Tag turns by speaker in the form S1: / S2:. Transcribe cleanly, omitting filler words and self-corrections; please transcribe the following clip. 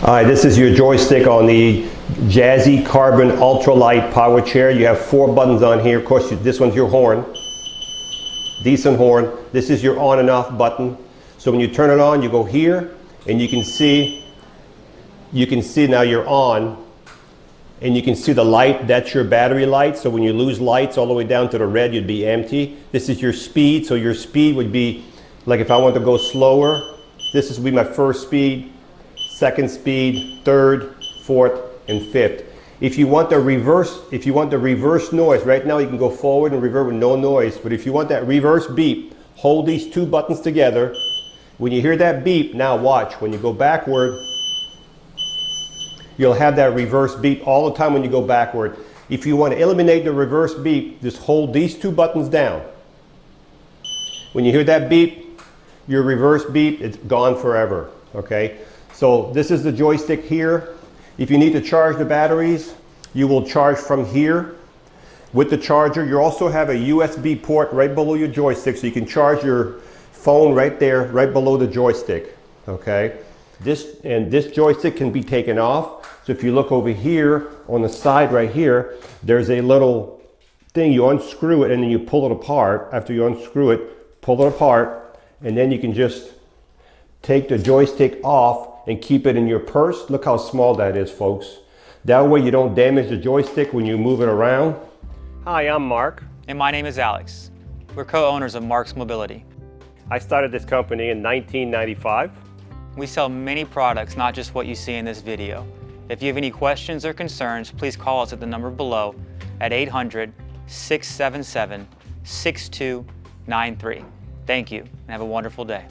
S1: All right, this is your joystick on the Jazzy Carbon Ultralight power chair. You have 4 buttons on here. Of course, this one's your horn. Decent horn. This is your on and off button. So when you turn it on, you go here, and you can see now you're on, and you can see the light. That's your battery light. So when you lose lights all the way down to the red, you'd be empty. This is your speed. So your speed would be, like if I want to go slower, this would be my first speed, second speed, third, fourth, and fifth. If you want the reverse noise, right now you can go forward and reverse with no noise, but if you want that reverse beep, hold these 2 buttons together. When you hear that beep, now watch, when you go backward, you'll have that reverse beep all the time when you go backward. If you want to eliminate the reverse beep, just hold these 2 buttons down. When you hear that beep, your reverse beep, it's gone forever, okay? So this is the joystick here. If you need to charge the batteries, you will charge from here with the charger. You also have a USB port right below your joystick, so you can charge your phone right there, right below the joystick, okay? This joystick can be taken off. So if you look over here on the side right here, there's a little thing. You unscrew it and then you pull it apart. After you unscrew it, pull it apart, and then you can just take the joystick off and keep it in your purse. Look how small that is, folks. That way you don't damage the joystick when you move it around. Hi, I'm Mark.
S2: And my name is Alex. We're co-owners of Marc's Mobility.
S1: I started this company in 1995.
S2: We sell many products, not just what you see in this video. If you have any questions or concerns, please call us at the number below at 800-677-6293. Thank you, and have a wonderful day.